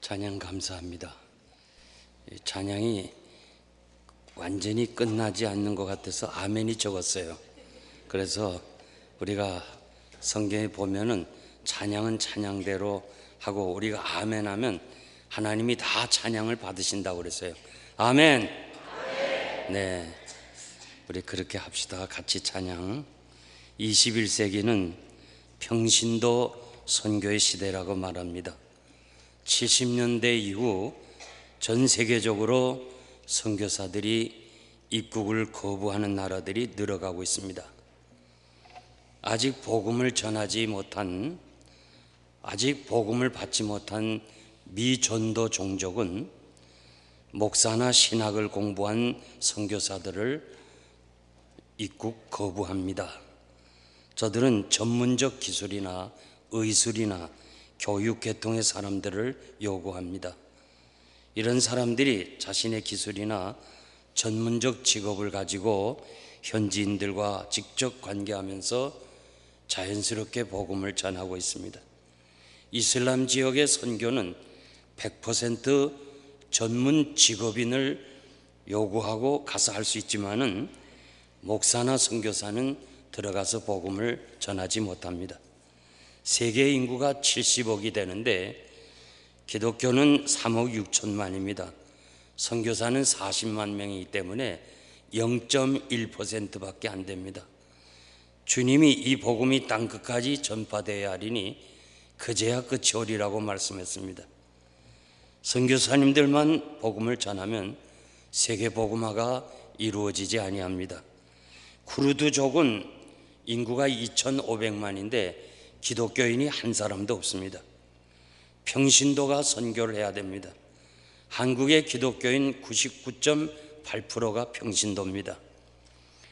찬양 감사합니다. 찬양이 완전히 끝나지 않는 것 같아서 아멘이 적었어요. 그래서 우리가 성경에 보면은 찬양은 찬양대로 하고 우리가 아멘하면 하나님이 다 찬양을 받으신다고 그랬어요. 아멘. 네, 우리 그렇게 합시다. 같이 찬양. 21세기는 평신도 선교의 시대라고 말합니다. 70년대 이후 전 세계적으로 선교사들이 입국을 거부하는 나라들이 늘어가고 있습니다. 아직 복음을 전하지 못한, 아직 복음을 받지 못한 미전도 종족은 목사나 신학을 공부한 선교사들을 입국 거부합니다. 저들은 전문적 기술이나 의술이나 교육 계통의 사람들을 요구합니다. 이런 사람들이 자신의 기술이나 전문적 직업을 가지고 현지인들과 직접 관계하면서 자연스럽게 복음을 전하고 있습니다. 이슬람 지역의 선교는 100% 전문 직업인을 요구하고 가서 할 수 있지만은 목사나 선교사는 들어가서 복음을 전하지 못합니다. 세계 인구가 70억이 되는데 기독교는 3억 6천만입니다. 선교사는 40만 명이기 때문에 0.1%밖에 안 됩니다. 주님이 이 복음이 땅끝까지 전파되어야 하리니 그제야 끝이 오리라고 말씀했습니다. 선교사님들만 복음을 전하면 세계 복음화가 이루어지지 아니합니다. 쿠르드족은 인구가 2,500만인데 기독교인이 한 사람도 없습니다. 평신도가 선교를 해야 됩니다. 한국의 기독교인 99.8%가 평신도입니다.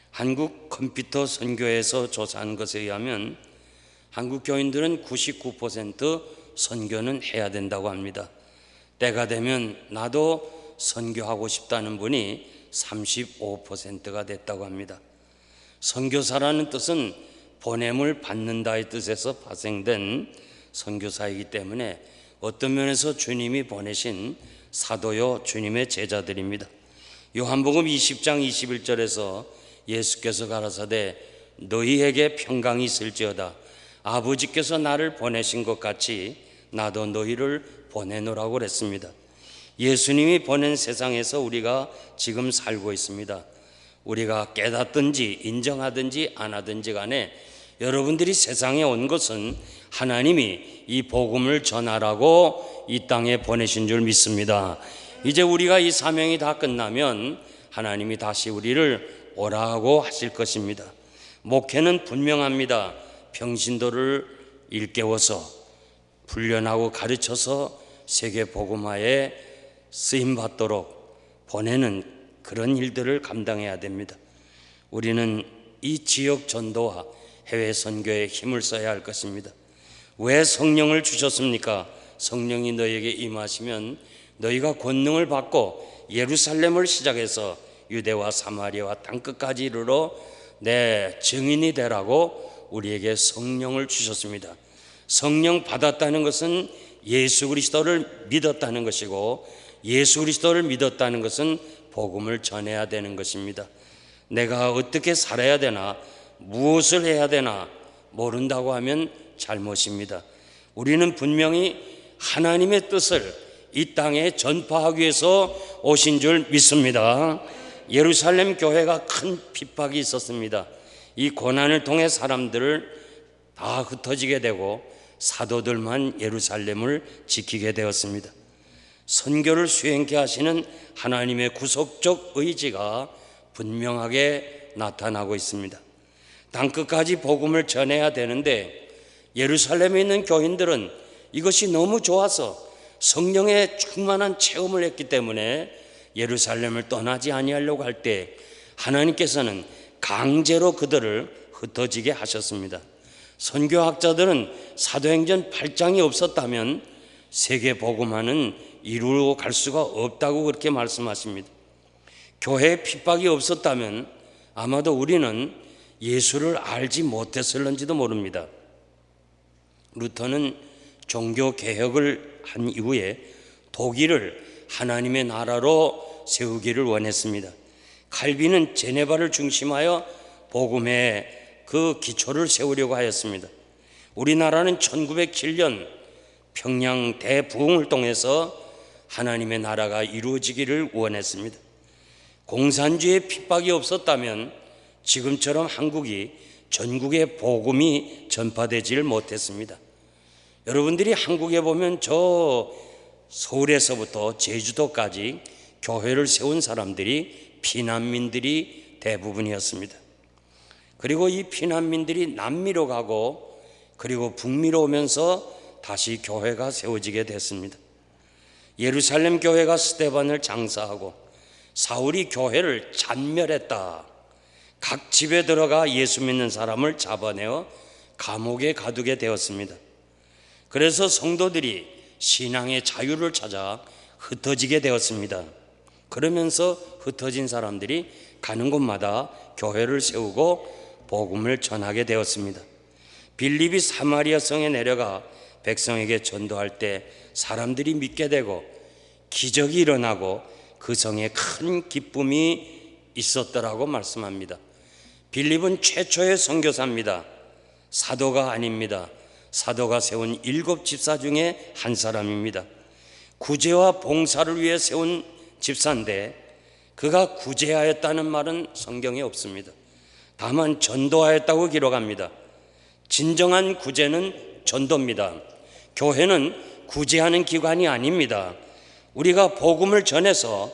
한국 컴퓨터 선교에서 조사한 것에 의하면 한국 교인들은 99% 선교는 해야 된다고 합니다. 때가 되면 나도 선교하고 싶다는 분이 35%가 됐다고 합니다. 선교사라는 뜻은 보냄을 받는다의 뜻에서 파생된 선교사이기 때문에 어떤 면에서 주님이 보내신 사도요 주님의 제자들입니다. 요한복음 20장 21절에서 예수께서 가라사대 너희에게 평강이 있을지어다. 아버지께서 나를 보내신 것 같이 나도 너희를 보내노라고 그랬습니다. 예수님이 보낸 세상에서 우리가 지금 살고 있습니다. 우리가 깨닫든지 인정하든지 안 하든지 간에 여러분들이 세상에 온 것은 하나님이 이 복음을 전하라고 이 땅에 보내신 줄 믿습니다. 이제 우리가 이 사명이 다 끝나면 하나님이 다시 우리를 오라고 하실 것입니다. 목회는 분명합니다. 평신도를 일깨워서 훈련하고 가르쳐서 세계 복음화에 쓰임받도록 보내는 그런 일들을 감당해야 됩니다. 우리는 이 지역 전도와 해외 선교에 힘을 써야 할 것입니다. 왜 성령을 주셨습니까? 성령이 너희에게 임하시면 너희가 권능을 받고 예루살렘을 시작해서 유대와 사마리아와 땅끝까지 이르러 내 증인이 되라고 우리에게 성령을 주셨습니다. 성령 받았다는 것은 예수 그리스도를 믿었다는 것이고 예수 그리스도를 믿었다는 것은 복음을 전해야 되는 것입니다. 내가 어떻게 살아야 되나 무엇을 해야 되나 모른다고 하면 잘못입니다. 우리는 분명히 하나님의 뜻을 이 땅에 전파하기 위해서 오신 줄 믿습니다. 예루살렘 교회가 큰 핍박이 있었습니다. 이 고난을 통해 사람들을 다 흩어지게 되고 사도들만 예루살렘을 지키게 되었습니다. 선교를 수행케 하시는 하나님의 구속적 의지가 분명하게 나타나고 있습니다. 땅끝까지 복음을 전해야 되는데 예루살렘에 있는 교인들은 이것이 너무 좋아서 성령의 충만한 체험을 했기 때문에 예루살렘을 떠나지 아니하려고 할 때 하나님께서는 강제로 그들을 흩어지게 하셨습니다. 선교학자들은 사도행전 8장이 없었다면 세계 복음화는 이루어 갈 수가 없다고 그렇게 말씀하십니다. 교회에 핍박이 없었다면 아마도 우리는 예수를 알지 못했을런지도 모릅니다. 루터는 종교 개혁을 한 이후에 독일을 하나님의 나라로 세우기를 원했습니다. 칼빈은 제네바를 중심하여 복음의 그 기초를 세우려고 하였습니다. 우리나라는 1907년 평양 대부흥을 통해서 하나님의 나라가 이루어지기를 원했습니다. 공산주의의 핍박이 없었다면 지금처럼 한국이 전국에 복음이 전파되지를 못했습니다. 여러분들이 한국에 보면 저 서울에서부터 제주도까지 교회를 세운 사람들이 피난민들이 대부분이었습니다. 그리고 이 피난민들이 남미로 가고 그리고 북미로 오면서 다시 교회가 세워지게 됐습니다. 예루살렘 교회가 스데반을 장사하고 사울이 교회를 잔멸했다. 각 집에 들어가 예수 믿는 사람을 잡아내어 감옥에 가두게 되었습니다. 그래서 성도들이 신앙의 자유를 찾아 흩어지게 되었습니다. 그러면서 흩어진 사람들이 가는 곳마다 교회를 세우고 복음을 전하게 되었습니다. 빌립이 사마리아 성에 내려가 백성에게 전도할 때 사람들이 믿게 되고 기적이 일어나고 그 성에 큰 기쁨이 있었더라고 말씀합니다. 빌립은 최초의 선교사입니다. 사도가 아닙니다. 사도가 세운 7 집사 중에 한 사람입니다. 구제와 봉사를 위해 세운 집사인데 그가 구제하였다는 말은 성경에 없습니다. 다만 전도하였다고 기록합니다. 진정한 구제는 전도입니다. 교회는 구제하는 기관이 아닙니다. 우리가 복음을 전해서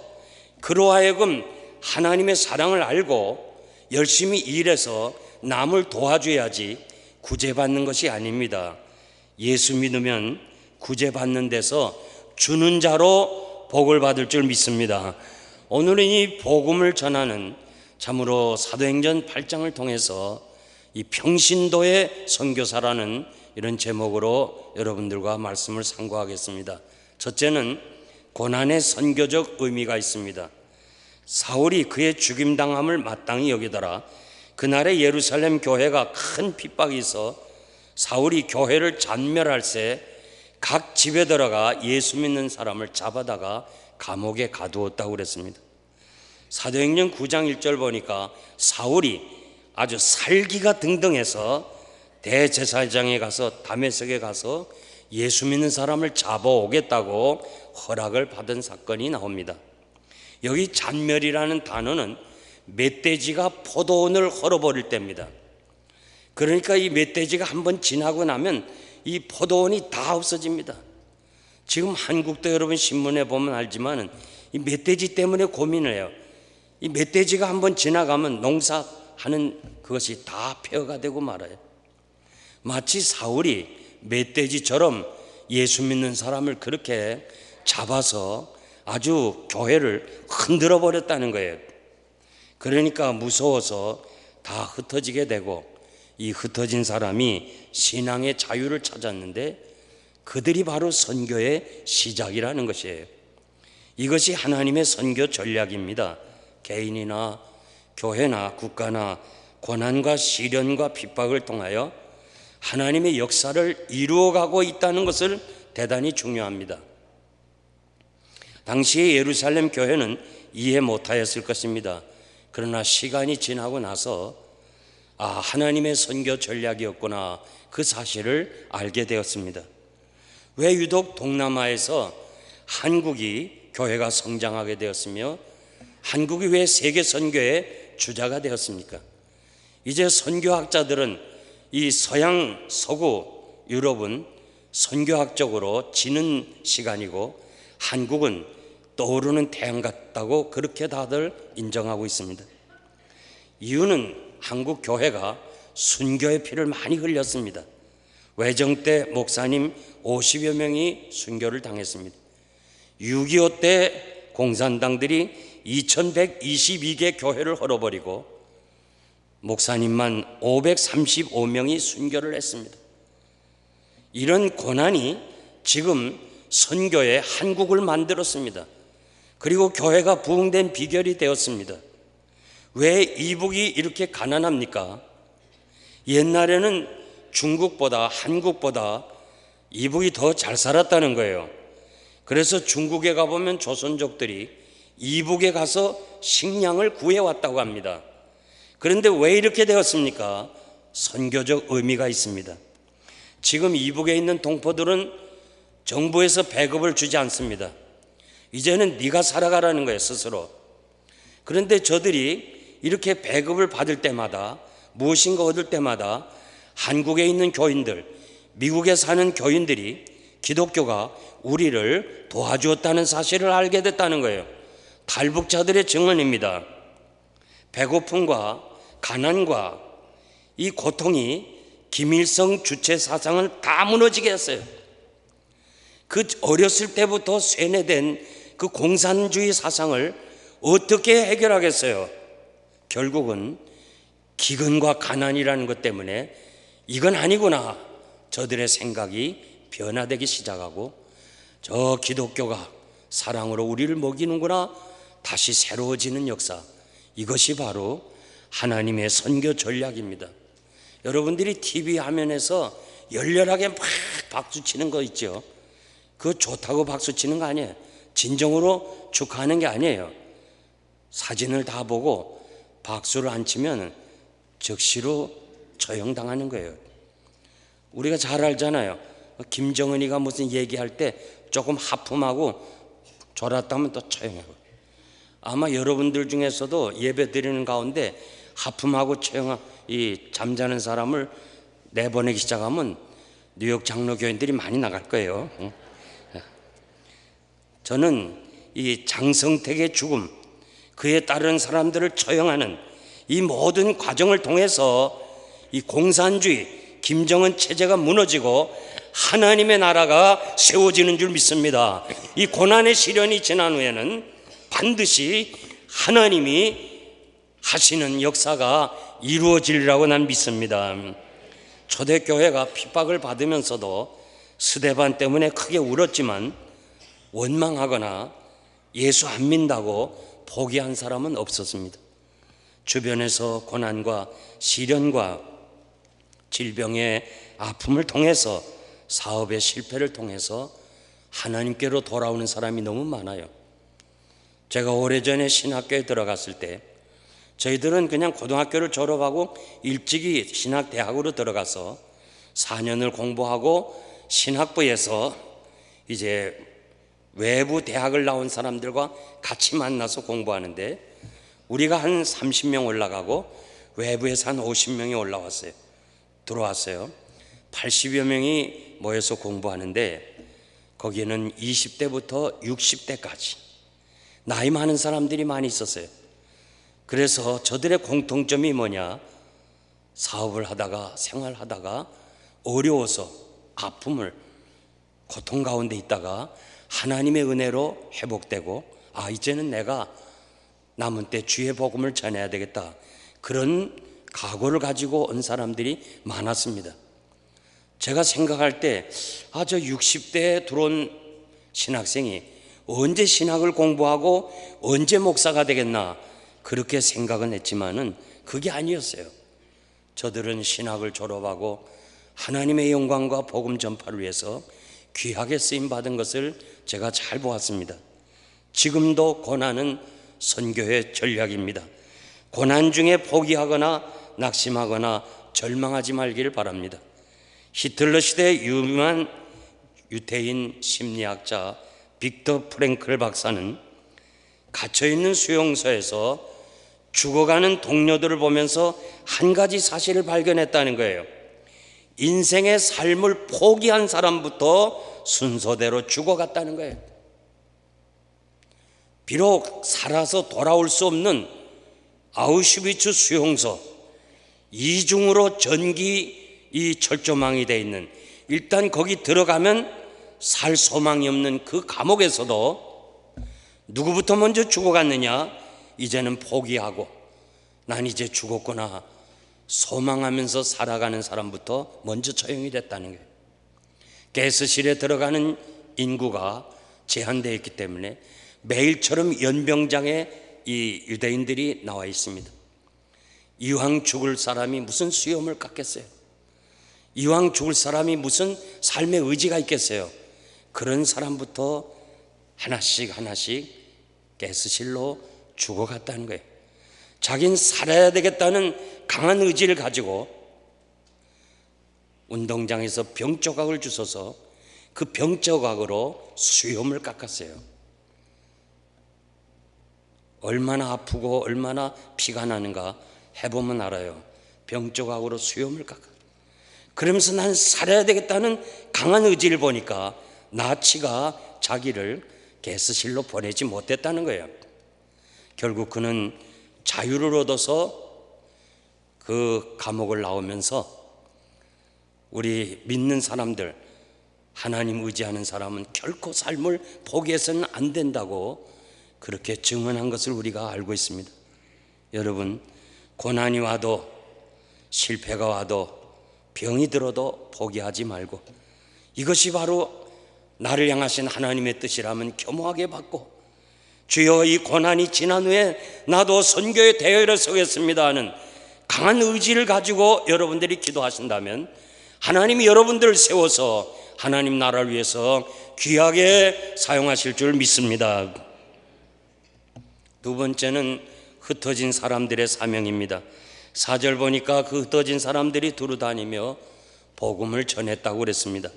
그로 하여금 하나님의 사랑을 알고 열심히 일해서 남을 도와줘야지 구제받는 것이 아닙니다. 예수 믿으면 구제받는 데서 주는 자로 복을 받을 줄 믿습니다. 오늘은 이 복음을 전하는 참으로 사도행전 8장을 통해서 이 평신도의 선교사라는 이런 제목으로 여러분들과 말씀을 상고하겠습니다. 첫째는 고난의 선교적 의미가 있습니다. 사울이 그의 죽임당함을 마땅히 여기더라. 그날의 예루살렘 교회가 큰 핍박이 있어 사울이 교회를 잔멸할새 각 집에 들어가 예수 믿는 사람을 잡아다가 감옥에 가두었다고 그랬습니다. 사도행전 9장 1절 보니까 사울이 아주 살기가 등등해서 대제사장에 가서 다메섹에 가서 예수 믿는 사람을 잡아오겠다고 허락을 받은 사건이 나옵니다. 여기 잔멸이라는 단어는 멧돼지가 포도원을 헐어버릴 때입니다. 그러니까 이 멧돼지가 한번 지나고 나면 이 포도원이 다 없어집니다. 지금 한국도 여러분 신문에 보면 알지만 이 멧돼지 때문에 고민을 해요. 이 멧돼지가 한번 지나가면 농사하는 그것이 다 폐허가 되고 말아요. 마치 사울이 멧돼지처럼 예수 믿는 사람을 그렇게 잡아서 아주 교회를 흔들어 버렸다는 거예요. 그러니까 무서워서 다 흩어지게 되고 이 흩어진 사람이 신앙의 자유를 찾았는데 그들이 바로 선교의 시작이라는 것이에요. 이것이 하나님의 선교 전략입니다. 개인이나 교회나 국가나 고난과 시련과 핍박을 통하여 하나님의 역사를 이루어가고 있다는 것을 대단히 중요합니다. 당시의 예루살렘 교회는 이해 못하였을 것입니다. 그러나 시간이 지나고 나서 하나님의 선교 전략이었구나 그 사실을 알게 되었습니다. 왜 유독 동남아에서 한국이 교회가 성장하게 되었으며 한국이 왜 세계 선교의 주자가 되었습니까? 이제 선교학자들은 이 서양 서구 유럽은 선교학적으로 지는 시간이고 한국은 떠오르는 태양 같다고 그렇게 다들 인정하고 있습니다. 이유는 한국 교회가 순교의 피를 많이 흘렸습니다. 외정 때 목사님 50여 명이 순교를 당했습니다. 6.25 때 공산당들이 2122개 교회를 헐어버리고 목사님만 535명이 순교를 했습니다. 이런 고난이 지금 선교의 한국을 만들었습니다. 그리고 교회가 부흥된 비결이 되었습니다. 왜 이북이 이렇게 가난합니까? 옛날에는 중국보다 한국보다 이북이 더 잘 살았다는 거예요. 그래서 중국에 가보면 조선족들이 이북에 가서 식량을 구해왔다고 합니다. 그런데 왜 이렇게 되었습니까? 선교적 의미가 있습니다. 지금 이북에 있는 동포들은 정부에서 배급을 주지 않습니다. 이제는 네가 살아가라는 거예요, 스스로. 그런데 저들이 이렇게 배급을 받을 때마다, 무엇인가 얻을 때마다 한국에 있는 교인들, 미국에 사는 교인들이 기독교가 우리를 도와주었다는 사실을 알게 됐다는 거예요. 탈북자들의 증언입니다. 배고픔과 가난과 이 고통이 김일성 주체 사상을 다 무너지게 했어요. 그 어렸을 때부터 쇠뇌된 그 공산주의 사상을 어떻게 해결하겠어요? 결국은 기근과 가난이라는 것 때문에 이건 아니구나, 저들의 생각이 변화되기 시작하고, 저 기독교가 사랑으로 우리를 먹이는구나, 다시 새로워지는 역사, 이것이 바로 하나님의 선교 전략입니다. 여러분들이 TV 화면에서 열렬하게 막 박수치는 거 있죠? 그거 좋다고 박수치는 거 아니에요. 진정으로 축하하는 게 아니에요. 사진을 다 보고 박수를 안 치면 즉시로 처형당하는 거예요. 우리가 잘 알잖아요. 김정은이가 무슨 얘기할 때 조금 하품하고 졸았다면 또 처형하고. 아마 여러분들 중에서도 예배 드리는 가운데 하품하고 잠자는 사람을 내보내기 시작하면 뉴욕 장로교인들이 많이 나갈 거예요. 저는 이 장성택의 죽음, 그에 따른 사람들을 처형하는 이 모든 과정을 통해서 이 공산주의, 김정은 체제가 무너지고 하나님의 나라가 세워지는 줄 믿습니다. 이 고난의 시련이 지난 후에는 반드시 하나님이 하시는 역사가 이루어지리라고 난 믿습니다. 초대교회가 핍박을 받으면서도 스데반 때문에 크게 울었지만 원망하거나 예수 안 믿는다고 포기한 사람은 없었습니다. 주변에서 고난과 시련과 질병의 아픔을 통해서, 사업의 실패를 통해서 하나님께로 돌아오는 사람이 너무 많아요. 제가 오래전에 신학교에 들어갔을 때 저희들은 그냥 고등학교를 졸업하고 일찍이 신학대학으로 들어가서 4년을 공부하고 신학부에서 이제 외부 대학을 나온 사람들과 같이 만나서 공부하는데, 우리가 한 30명 올라가고 외부에서 한 50명이 들어왔어요. 80여 명이 모여서 공부하는데, 거기는 20대부터 60대까지 나이 많은 사람들이 많이 있었어요. 그래서 저들의 공통점이 뭐냐? 사업을 하다가, 생활하다가 어려워서 아픔을, 고통 가운데 있다가 하나님의 은혜로 회복되고, 이제는 내가 남은 때 주의 복음을 전해야 되겠다, 그런 각오를 가지고 온 사람들이 많았습니다. 제가 생각할 때 저 60대에 들어온 신학생이 언제 신학을 공부하고 언제 목사가 되겠나, 그렇게 생각은 했지만은 그게 아니었어요. 저들은 신학을 졸업하고 하나님의 영광과 복음 전파를 위해서 귀하게 쓰임받은 것을 제가 잘 보았습니다. 지금도 고난은 선교의 전략입니다. 고난 중에 포기하거나 낙심하거나 절망하지 말기를 바랍니다. 히틀러 시대의 유명한 유태인 심리학자 빅터 프랭클 박사는 갇혀있는 수용소에서 죽어가는 동료들을 보면서 한 가지 사실을 발견했다는 거예요. 인생의 삶을 포기한 사람부터 순서대로 죽어갔다는 거예요. 비록 살아서 돌아올 수 없는 아우슈비츠 수용소, 이중으로 전기 철조망이 되어 있는, 일단 거기 들어가면 살 소망이 없는 그 감옥에서도 누구부터 먼저 죽어갔느냐? 이제는 포기하고 난 이제 죽었구나 소망하면서 살아가는 사람부터 먼저 처형이 됐다는 거예요. 가스실에 들어가는 인구가 제한되어 있기 때문에 매일처럼 연병장에 이 유대인들이 나와 있습니다. 이왕 죽을 사람이 무슨 수염을 깎겠어요? 이왕 죽을 사람이 무슨 삶의 의지가 있겠어요? 그런 사람부터 하나씩 하나씩 가스실로 죽어갔다는 거예요. 자기는 살아야 되겠다는 강한 의지를 가지고 운동장에서 병 조각을 주워서 그 병 조각으로 수염을 깎았어요. 얼마나 아프고 얼마나 피가 나는가 해보면 알아요. 병 조각으로 수염을 깎아. 그러면서 난 살아야 되겠다는 강한 의지를 보니까 나치가 자기를 가스실로 보내지 못했다는 거예요. 결국 그는 자유를 얻어서 그 감옥을 나오면서 우리 믿는 사람들, 하나님 의지하는 사람은 결코 삶을 포기해서는 안 된다고 그렇게 증언한 것을 우리가 알고 있습니다. 여러분, 고난이 와도 실패가 와도 병이 들어도 포기하지 말고, 이것이 바로 나를 향하신 하나님의 뜻이라면 겸허하게 받고, 주여 이 고난이 지난 후에 나도 선교의 대열에 서겠습니다 하는 강한 의지를 가지고 여러분들이 기도하신다면 하나님이 여러분들을 세워서 하나님 나라를 위해서 귀하게 사용하실 줄 믿습니다. 두 번째는 흩어진 사람들의 사명입니다. 4절 보니까 그 흩어진 사람들이 두루다니며 복음을 전했다고 그랬습니다.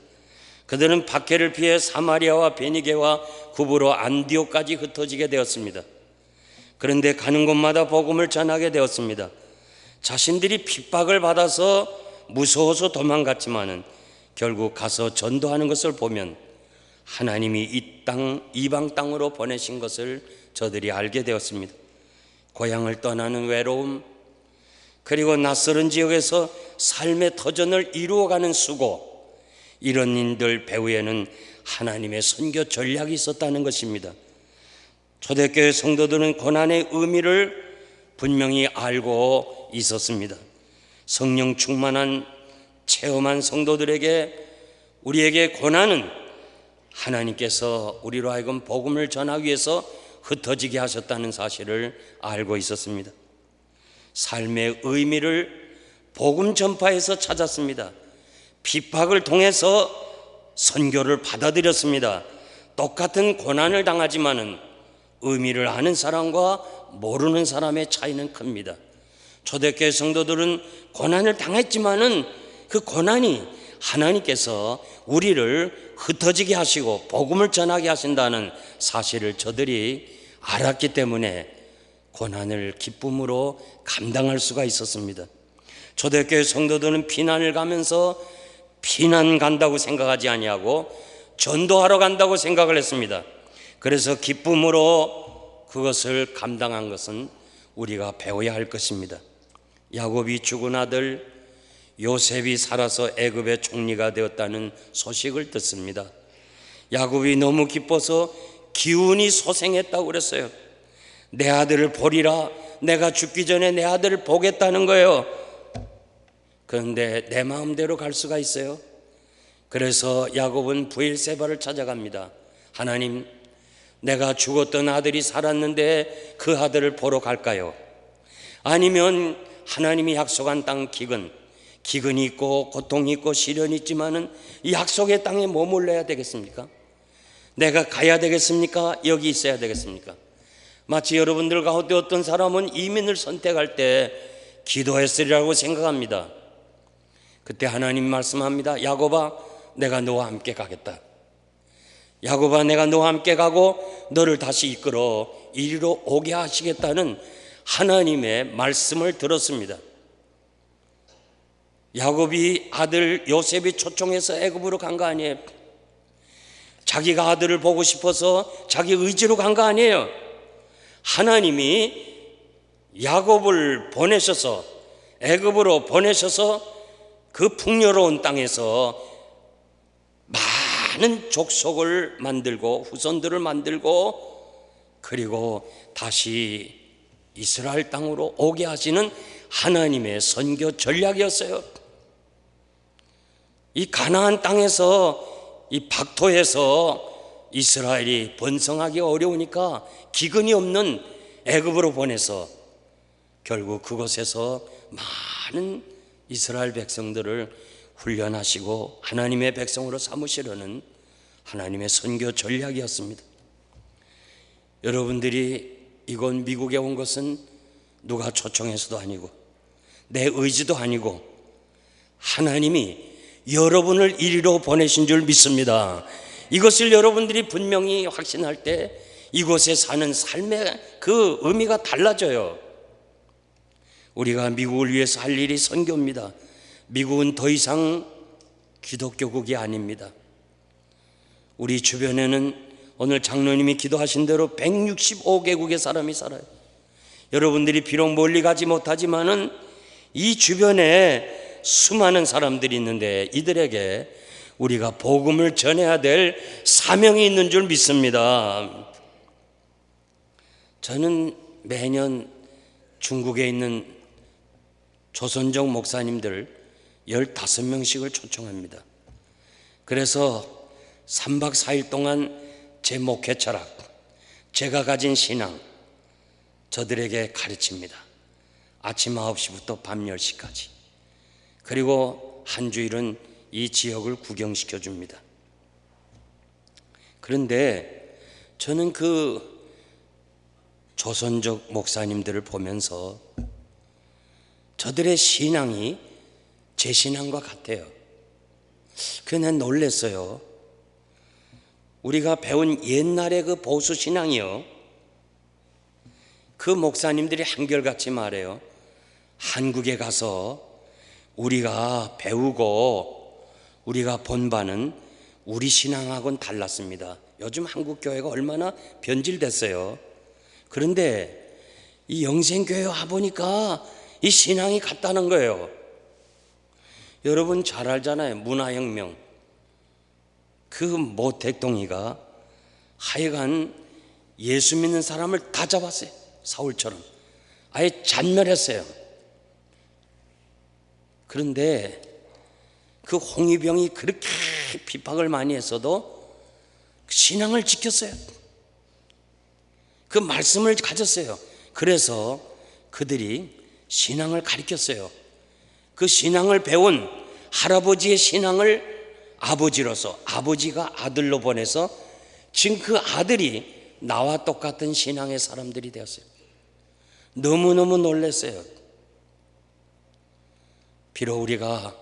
그들은 박해를 피해 사마리아와 베니게와 구브로 안디옥까지 흩어지게 되었습니다. 그런데 가는 곳마다 복음을 전하게 되었습니다. 자신들이 핍박을 받아서 무서워서 도망갔지만은 결국 가서 전도하는 것을 보면 하나님이 이 땅, 이방 땅으로 보내신 것을 저들이 알게 되었습니다. 고향을 떠나는 외로움, 그리고 낯설은 지역에서 삶의 터전을 이루어가는 수고, 이런 일들 배후에는 하나님의 선교 전략이 있었다는 것입니다. 초대교회 성도들은 고난의 의미를 분명히 알고 있었습니다. 성령 충만한 체험한 성도들에게, 우리에게 고난은 하나님께서 우리로 하여금 복음을 전하기 위해서 흩어지게 하셨다는 사실을 알고 있었습니다. 삶의 의미를 복음 전파에서 찾았습니다. 핍박을 통해서 선교를 받아들였습니다. 똑같은 고난을 당하지만은 의미를 아는 사람과 모르는 사람의 차이는 큽니다. 초대교회 성도들은 고난을 당했지만은 그 고난이 하나님께서 우리를 흩어지게 하시고 복음을 전하게 하신다는 사실을 저들이 알았기 때문에 고난을 기쁨으로 감당할 수가 있었습니다. 초대교회 성도들은 피난을 가면서 피난 간다고 생각하지 아니하고 전도하러 간다고 생각을 했습니다. 그래서 기쁨으로 그것을 감당한 것은 우리가 배워야 할 것입니다. 야곱이 죽은 아들 요셉이 살아서 애굽의 총리가 되었다는 소식을 듣습니다. 야곱이 너무 기뻐서 기운이 소생했다고 그랬어요. 내 아들을 보리라, 내가 죽기 전에 내 아들을 보겠다는 거예요. 그런데 내 마음대로 갈 수가 있어요? 그래서 야곱은 브엘세바를 찾아갑니다. 하나님, 내가 죽었던 아들이 살았는데 그 아들을 보러 갈까요? 아니면 하나님이 약속한 땅 기근이 있고 고통이 있고 시련이 있지만은 이 약속의 땅에 머물러야 되겠습니까? 내가 가야 되겠습니까? 여기 있어야 되겠습니까? 마치 여러분들 가운데 어떤 사람은 이민을 선택할 때 기도했으리라고 생각합니다. 그때 하나님 말씀합니다. 야곱아, 내가 너와 함께 가겠다. 야곱아, 내가 너와 함께 가고 너를 다시 이끌어 이리로 오게 하시겠다는 하나님의 말씀을 들었습니다. 야곱이 아들 요셉이 초청해서 애굽으로 간 거 아니에요. 자기가 아들을 보고 싶어서 자기 의지로 간 거 아니에요. 하나님이 야곱을 보내셔서 애굽으로 보내셔서 그 풍요로운 땅에서 많은 족속을 만들고 후손들을 만들고 그리고 다시 이스라엘 땅으로 오게 하시는 하나님의 선교 전략이었어요. 이 가나안 땅에서 이 박토에서 이스라엘이 번성하기 어려우니까 기근이 없는 애굽으로 보내서 결국 그곳에서 많은 이스라엘 백성들을 훈련하시고 하나님의 백성으로 삼으시려는 하나님의 선교 전략이었습니다. 여러분들이 이곳 미국에 온 것은 누가 초청해서도 아니고 내 의지도 아니고 하나님이 여러분을 이리로 보내신 줄 믿습니다. 이것을 여러분들이 분명히 확신할 때 이곳에 사는 삶의 그 의미가 달라져요. 우리가 미국을 위해서 할 일이 선교입니다. 미국은 더 이상 기독교국이 아닙니다. 우리 주변에는 오늘 장로님이 기도하신 대로 165개국의 사람이 살아요. 여러분들이 비록 멀리 가지 못하지만은 이 주변에 수많은 사람들이 있는데 이들에게 우리가 복음을 전해야 될 사명이 있는 줄 믿습니다. 저는 매년 중국에 있는 조선족 목사님들 15명씩을 초청합니다. 그래서 3박 4일 동안 제 목회 철학, 제가 가진 신앙 저들에게 가르칩니다. 아침 9시부터 밤 10시까지. 그리고 한 주일은 이 지역을 구경시켜 줍니다. 그런데 저는 그 조선족 목사님들을 보면서 저들의 신앙이 제 신앙과 같아요. 그래서 난 놀랐어요. 우리가 배운 옛날의 그 보수 신앙이요, 그 목사님들이 한결같이 말해요. 한국에 가서 우리가 배우고 우리가 본 바는 우리 신앙하고는 달랐습니다. 요즘 한국 교회가 얼마나 변질됐어요. 그런데 이 영생교회 와보니까 이 신앙이 같다는 거예요. 여러분 잘 알잖아요. 문화혁명. 그 모택동이가 하여간 예수 믿는 사람을 다 잡았어요. 사울처럼 아예 잔멸했어요. 그런데 그 홍위병이 그렇게 핍박을 많이 했어도 신앙을 지켰어요. 그 말씀을 가졌어요. 그래서 그들이 신앙을 가르쳤어요. 그 신앙을 배운 할아버지의 신앙을 아버지로서, 아버지가 아들로 보내서 지금 그 아들이 나와 똑같은 신앙의 사람들이 되었어요. 너무너무 놀랐어요. 비록 우리가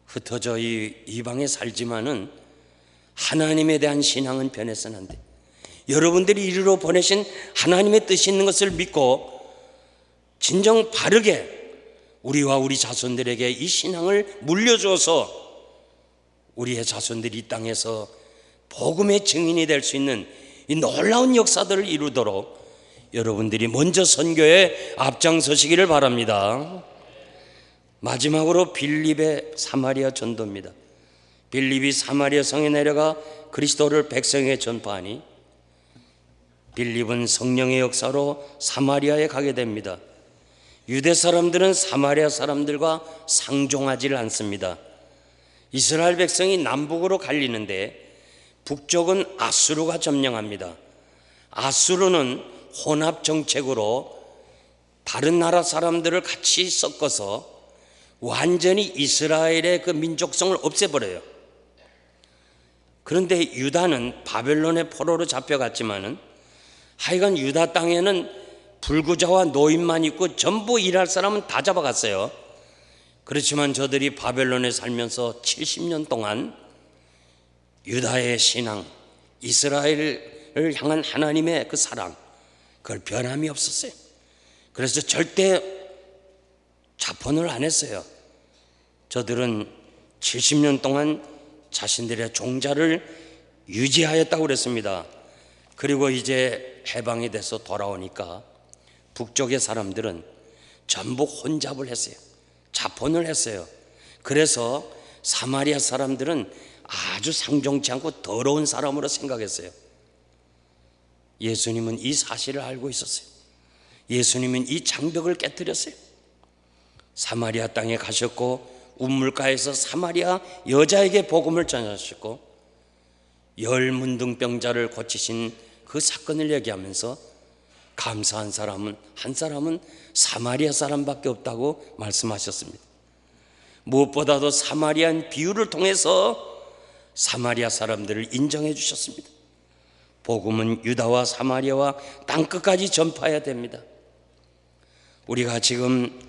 흩어져 이 이방에 살지만은 하나님에 대한 신앙은 변해서는 안 돼. 여러분들이 이리로 보내신 하나님의 뜻이 있는 것을 믿고 진정 바르게 우리와 우리 자손들에게 이 신앙을 물려줘서 우리의 자손들이 이 땅에서 복음의 증인이 될 수 있는 이 놀라운 역사들을 이루도록 여러분들이 먼저 선교에 앞장서시기를 바랍니다. 마지막으로 빌립의 사마리아 전도입니다. 빌립이 사마리아 성에 내려가 그리스도를 백성에게 전파하니 빌립은 성령의 역사로 사마리아에 가게 됩니다. 유대 사람들은 사마리아 사람들과 상종하지를 않습니다. 이스라엘 백성이 남북으로 갈리는데 북쪽은 아수르가 점령합니다. 아수르는 혼합 정책으로 다른 나라 사람들을 같이 섞어서 완전히 이스라엘의 그 민족성을 없애버려요. 그런데 유다는 바벨론의 포로로 잡혀갔지만은 하여간 유다 땅에는 불구자와 노인만 있고 전부 일할 사람은 다 잡아갔어요. 그렇지만 저들이 바벨론에 살면서 70년 동안 유다의 신앙, 이스라엘을 향한 하나님의 그 사랑, 그걸 변함이 없었어요. 그래서 절대 자폰을 안 했어요. 저들은 70년 동안 자신들의 종자를 유지하였다고 그랬습니다. 그리고 이제 해방이 돼서 돌아오니까 북쪽의 사람들은 전부 혼잡을 했어요. 자폰을 했어요. 그래서 사마리아 사람들은 아주 상종치 않고 더러운 사람으로 생각했어요. 예수님은 이 사실을 알고 있었어요. 예수님은 이 장벽을 깨뜨렸어요. 사마리아 땅에 가셨고 우물가에서 사마리아 여자에게 복음을 전하셨고 열문둥병자를 고치신 그 사건을 얘기하면서 감사한 사람은 한 사람은 사마리아 사람밖에 없다고 말씀하셨습니다. 무엇보다도 사마리아인 비유를 통해서 사마리아 사람들을 인정해 주셨습니다. 복음은 유다와 사마리아와 땅끝까지 전파해야 됩니다. 우리가 지금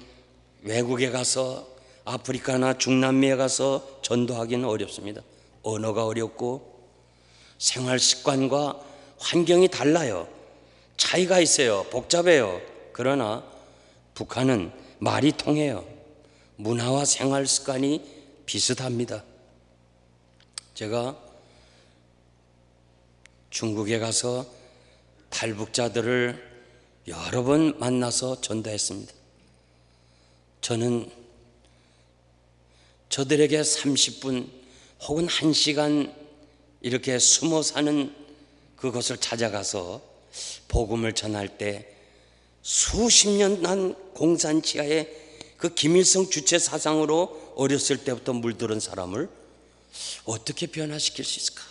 외국에 가서 아프리카나 중남미에 가서 전도하기는 어렵습니다. 언어가 어렵고 생활 습관과 환경이 달라요. 차이가 있어요. 복잡해요. 그러나 북한은 말이 통해요. 문화와 생활 습관이 비슷합니다. 제가 중국에 가서 탈북자들을 여러 번 만나서 전도했습니다. 저는 저들에게 30분 혹은 1시간 이렇게 숨어 사는 그곳을 찾아가서 복음을 전할 때 수십 년 난 공산치하에 그 김일성 주체 사상으로 어렸을 때부터 물들은 사람을 어떻게 변화시킬 수 있을까?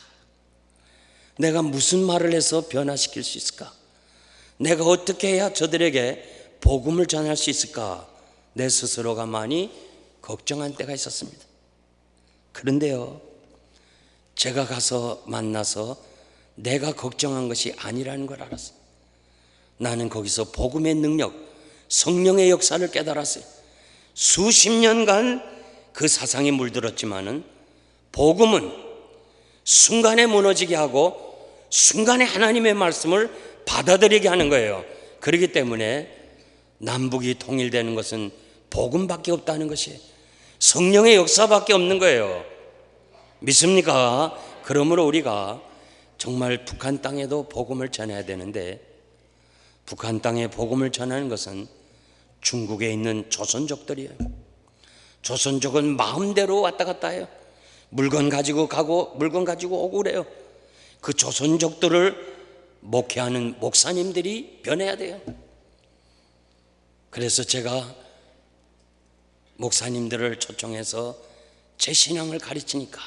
내가 무슨 말을 해서 변화시킬 수 있을까? 내가 어떻게 해야 저들에게 복음을 전할 수 있을까? 내 스스로가 많이 걱정한 때가 있었습니다. 그런데요, 제가 가서 만나서 내가 걱정한 것이 아니라는 걸 알았어요. 나는 거기서 복음의 능력, 성령의 역사를 깨달았어요. 수십 년간 그 사상이 물들었지만은 복음은 순간에 무너지게 하고 순간에 하나님의 말씀을 받아들이게 하는 거예요. 그렇기 때문에 남북이 통일되는 것은 복음밖에 없다는 것이 성령의 역사밖에 없는 거예요. 믿습니까? 그러므로 우리가 정말 북한 땅에도 복음을 전해야 되는데, 북한 땅에 복음을 전하는 것은 중국에 있는 조선족들이에요. 조선족은 마음대로 왔다 갔다 해요. 물건 가지고 가고 물건 가지고 오고 그래요. 그 조선족들을 목회하는 목사님들이 변해야 돼요. 그래서 제가 목사님들을 초청해서 제 신앙을 가르치니까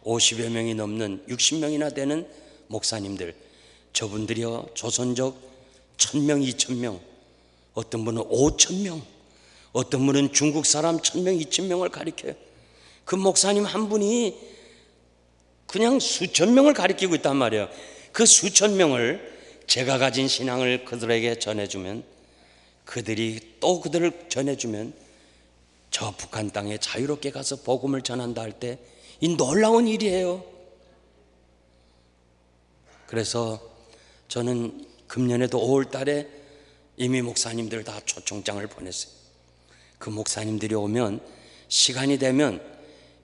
50여 명이 넘는 60명이나 되는 목사님들, 저분들이요 조선족 1000명, 2000명, 어떤 분은 5000명, 어떤 분은 중국 사람 1000명, 2000명을 가르쳐요. 그 목사님 한 분이 그냥 수천 명을 가르치고 있단 말이에요. 그 수천 명을 제가 가진 신앙을 그들에게 전해주면, 그들이 또 그들을 전해주면 저 북한 땅에 자유롭게 가서 복음을 전한다 할 때 이 놀라운 일이에요. 그래서 저는 금년에도 5월 달에 이미 목사님들 다 초청장을 보냈어요. 그 목사님들이 오면 시간이 되면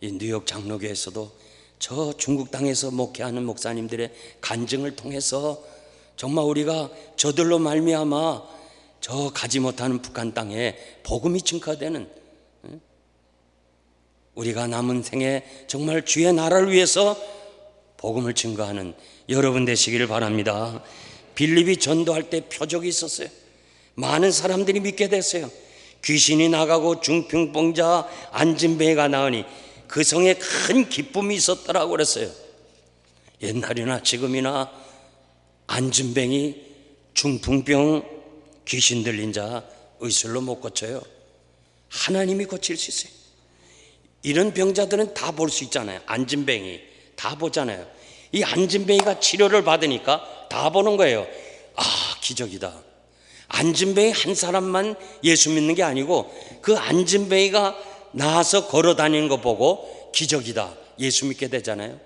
이 뉴욕 장로교에서도 저 중국 땅에서 목회하는 목사님들의 간증을 통해서 정말 우리가 저들로 말미암아 저 가지 못하는 북한 땅에 복음이 증거되는, 우리가 남은 생에 정말 주의 나라를 위해서 복음을 증거하는 여러분 되시기를 바랍니다. 빌립이 전도할 때 표적이 있었어요. 많은 사람들이 믿게 됐어요. 귀신이 나가고 중풍병자 안진뱅이가 나으니 그 성에 큰 기쁨이 있었더라고 그랬어요. 옛날이나 지금이나 안진뱅이, 중풍병, 귀신 들린 자 의술로 못 고쳐요. 하나님이 고칠 수 있어요. 이런 병자들은 다 볼 수 있잖아요. 안진뱅이 다 보잖아요. 이 안진뱅이가 치료를 받으니까 다 보는 거예요. 아, 기적이다. 안진뱅이 한 사람만 예수 믿는 게 아니고 그 안진뱅이가 나와서 걸어 다니는 거 보고 기적이다, 예수 믿게 되잖아요.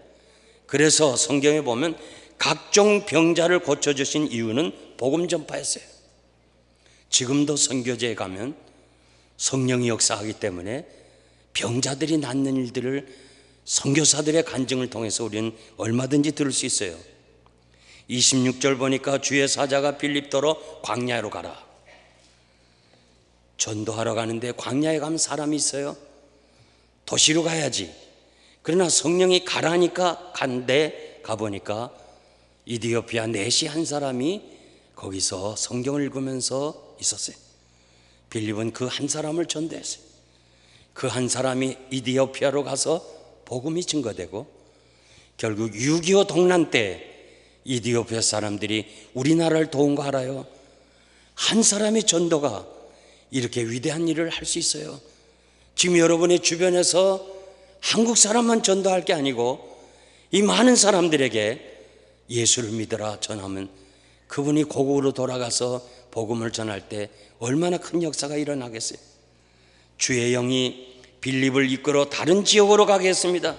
그래서 성경에 보면 각종 병자를 고쳐주신 이유는 복음 전파였어요. 지금도 선교제에 가면 성령이 역사하기 때문에 병자들이 낫는 일들을 선교사들의 간증을 통해서 우리는 얼마든지 들을 수 있어요. 26절 보니까 주의 사자가 빌립도로 광야로 가라. 전도하러 가는데 광야에 가면 사람이 있어요? 도시로 가야지. 그러나 성령이 가라니까 간데 가보니까 이디오피아 내시 한 사람이 거기서 성경을 읽으면서 있었어요. 빌립은 그 한 사람을 전도했어요. 그 한 사람이 이디오피아로 가서 복음이 증거되고 결국 6.25 동란 때 이디오피아 사람들이 우리나라를 도운 거 알아요? 한 사람의 전도가 이렇게 위대한 일을 할 수 있어요. 지금 여러분의 주변에서 한국 사람만 전도할 게 아니고 이 많은 사람들에게 예수를 믿어라 전하면 그분이 고국으로 돌아가서 복음을 전할 때 얼마나 큰 역사가 일어나겠어요. 주의 영이 빌립을 이끌어 다른 지역으로 가게 했습니다.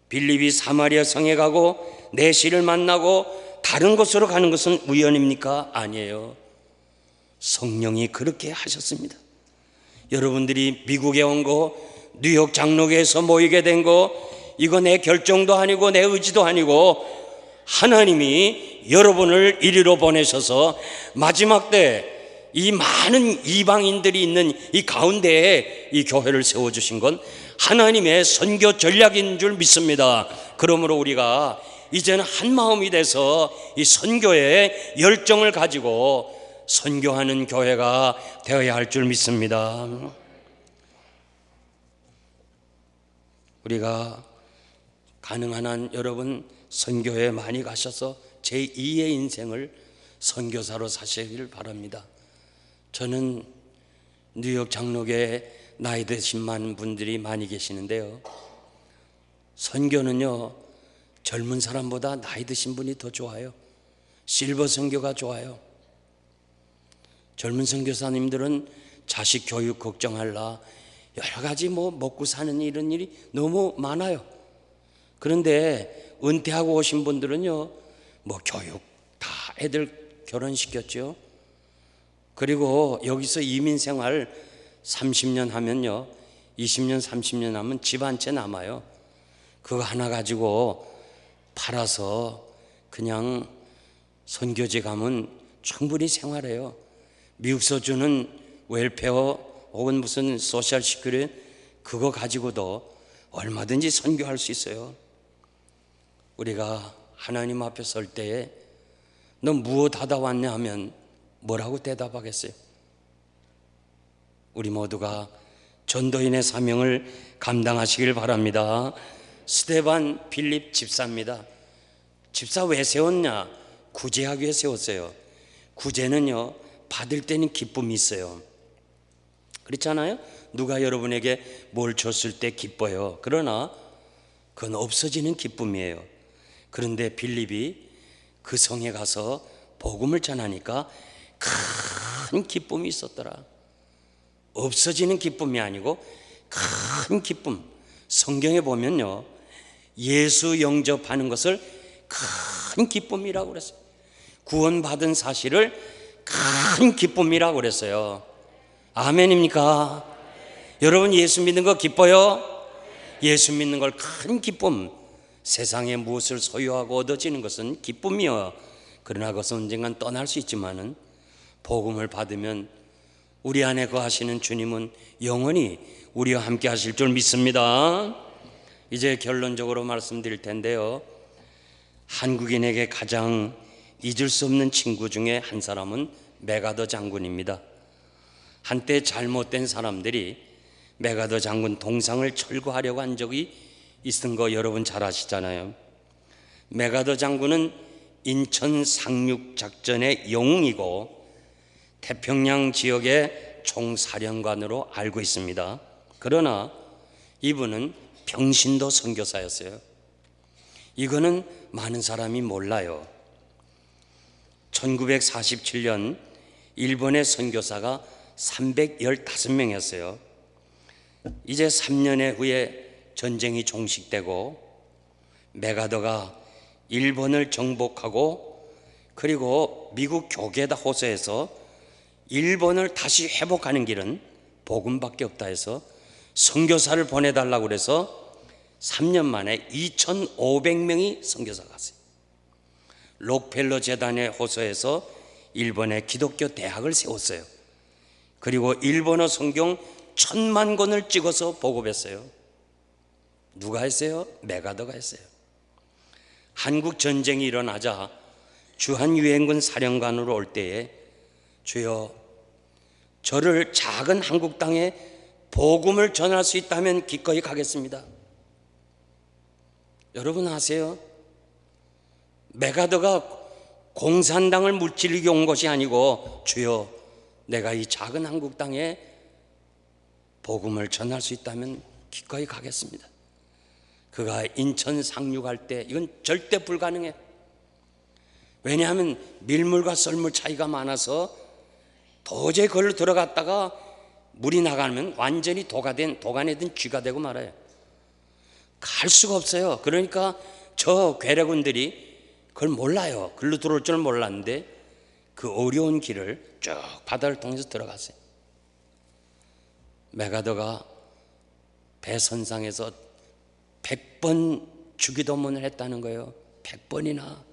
빌립이 사마리아 성에 가고 내시를 만나고 다른 곳으로 가는 것은 우연입니까? 아니에요. 성령이 그렇게 하셨습니다. 여러분들이 미국에 온 거, 뉴욕 장로교에서 모이게 된 거, 이거 내 결정도 아니고 내 의지도 아니고 하나님이 여러분을 이리로 보내셔서 마지막 때 이 많은 이방인들이 있는 이 가운데에 이 교회를 세워주신 건 하나님의 선교 전략인 줄 믿습니다. 그러므로 우리가 이제는 한 마음이 돼서 이 선교에 열정을 가지고 선교하는 교회가 되어야 할 줄 믿습니다. 우리가 가능한 한 여러분 선교에 많이 가셔서 제2의 인생을 선교사로 사시길 바랍니다. 저는 뉴욕 장로교에 나이 드신 많은 분들이 많이 계시는데요, 선교는요 젊은 사람보다 나이 드신 분이 더 좋아요. 실버 선교가 좋아요. 젊은 선교사님들은 자식 교육 걱정하려 여러 가지 먹고 사는 이런 일이 너무 많아요. 그런데 은퇴하고 오신 분들은요 교육 다 애들 결혼시켰죠. 그리고 여기서 이민 생활 30년 하면요 20년 30년 하면 집 한 채 남아요. 그거 하나 가지고 팔아서 그냥 선교지 가면 충분히 생활해요. 미국서 주는 웰페어 혹은 무슨 소셜 시큐리티 그거 가지고도 얼마든지 선교할 수 있어요. 우리가 하나님 앞에 설 때에 너 무엇 하다 왔냐 하면 뭐라고 대답하겠어요? 우리 모두가 전도인의 사명을 감당하시길 바랍니다. 스데반 빌립 집사입니다. 집사 왜 세웠냐? 구제하기 위해 세웠어요. 구제는요 받을 때는 기쁨이 있어요. 그렇잖아요? 누가 여러분에게 뭘 줬을 때 기뻐요. 그러나 그건 없어지는 기쁨이에요. 그런데 빌립이 그 성에 가서 복음을 전하니까 큰 기쁨이 있었더라. 없어지는 기쁨이 아니고 큰 기쁨. 성경에 보면요 예수 영접하는 것을 큰 기쁨이라고 그랬어요. 구원받은 사실을 큰 기쁨이라고 그랬어요. 아멘입니까? 여러분 예수 믿는 거 기뻐요? 예수 믿는 걸 큰 기쁨. 세상에 무엇을 소유하고 얻어지는 것은 기쁨이요. 그러나 그것은 언젠간 떠날 수 있지만은 복음을 받으면 우리 안에 거하시는 주님은 영원히 우리와 함께 하실 줄 믿습니다. 이제 결론적으로 말씀드릴 텐데요, 한국인에게 가장 잊을 수 없는 친구 중에 한 사람은 메가더 장군입니다. 한때 잘못된 사람들이 메가더 장군 동상을 철거하려고 한 적이 있은 거 여러분 잘 아시잖아요. 메가더 장군은 인천 상륙 작전의 영웅이고 태평양 지역의 총사령관으로 알고 있습니다. 그러나 이분은 평신도 선교사였어요. 이거는 많은 사람이 몰라요. 1947년 일본의 선교사가 315명이었어요. 이제 3년 후에 전쟁이 종식되고 메가더가 일본을 정복하고 그리고 미국 교계에다 호소해서 일본을 다시 회복하는 길은 복음밖에 없다 해서 선교사를 보내달라고 그래서 3년 만에 2,500명이 선교사 갔어요. 록펠러 재단에 호소해서 일본에 기독교 대학을 세웠어요. 그리고 일본어 성경 1,000만 권을 찍어서 보급했어요. 누가 했어요? 메가더가 했어요. 한국 전쟁이 일어나자 주한유엔군 사령관으로 올 때에 주여 저를 작은 한국 땅에 복음을 전할 수 있다면 기꺼이 가겠습니다. 여러분 아세요? 메가더가 공산당을 물질리게 온 것이 아니고 주여 내가 이 작은 한국 땅에 복음을 전할 수 있다면 기꺼이 가겠습니다. 그가 인천 상륙할 때 이건 절대 불가능해. 왜냐하면 밀물과 썰물 차이가 많아서 도저히 걸로 들어갔다가 물이 나가면 완전히 도간에 든 쥐가 되고 말아요. 갈 수가 없어요. 그러니까 저 괴뢰군들이 그걸 몰라요. 글로 들어올 줄 몰랐는데 그 어려운 길을 쭉 바다를 통해서 들어갔어요. 메가더가 배 선상에서 100번 주기도문을 했다는 거예요. 100번이나.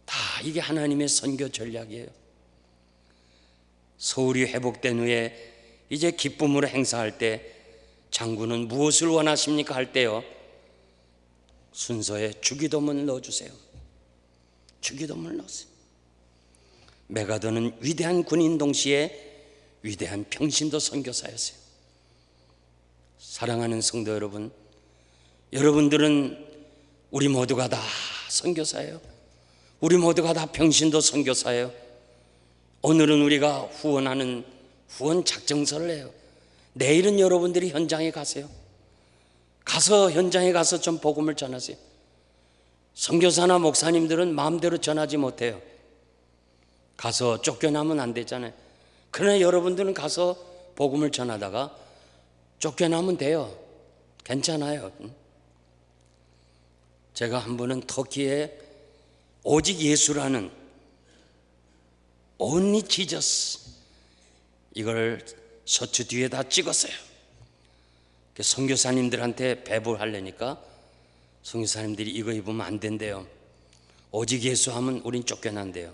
다 이게 하나님의 선교 전략이에요. 서울이 회복된 후에 이제 기쁨으로 행사할 때 장군은 무엇을 원하십니까 할 때요, 순서에 주기도문을 넣어주세요. 주기도문을 넣었어요. 메가더는 위대한 군인 동시에 위대한 평신도 선교사였어요. 사랑하는 성도 여러분, 여러분들은 우리 모두가 다 선교사예요. 우리 모두가 다 평신도 선교사예요. 오늘은 우리가 후원하는 후원 작정서를 해요. 내일은 여러분들이 현장에 가세요. 가서 현장에 가서 좀 복음을 전하세요. 선교사나 목사님들은 마음대로 전하지 못해요. 가서 쫓겨나면 안 되잖아요. 그러나 여러분들은 가서 복음을 전하다가 쫓겨나면 돼요. 괜찮아요. 제가 한 번은 터키에 오직 예수라는 Only Jesus 이걸 셔츠 뒤에다 찍었어요. 선교사님들한테 배부하려니까 선교사님들이 이거 입으면 안 된대요. 오직 예수 하면 우린 쫓겨난대요.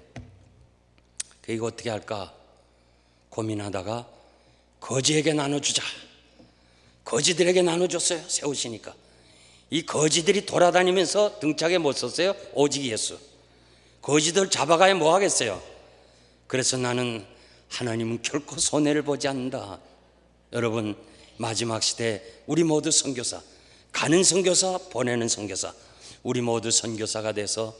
이거 어떻게 할까 고민하다가 거지에게 나눠주자. 거지들에게 나눠줬어요. 세우시니까 이 거지들이 돌아다니면서 등짝에 못 썼어요. 오직 예수. 거지들 잡아가야 뭐 하겠어요. 그래서 나는 하나님은 결코 손해를 보지 않는다. 여러분, 마지막 시대 우리 모두 선교사, 가는 선교사, 보내는 선교사, 우리 모두 선교사가 돼서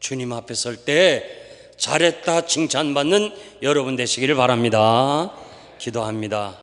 주님 앞에 설 때 잘했다 칭찬받는 여러분 되시기를 바랍니다. 기도합니다.